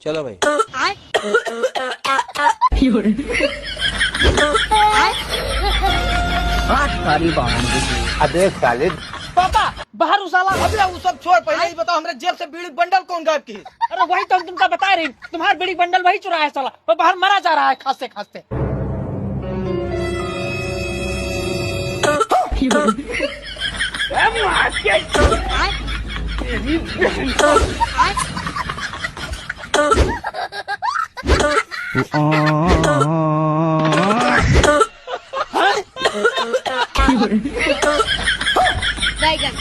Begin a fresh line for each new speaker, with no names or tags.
चलो भाई।
अबे साले
पापा बाहर उसाला।
अबे वो सब छोड़, पहले ही बताओ हमारे जेब से बीड़ी बंडल कौन गायब की?
अरे वही तो हम तुमको बता रही, तुम्हारा बीड़ी बंडल वही चुराया है साला। वो बाहर मरा जा रहा है खांसते खांसते।
बैगन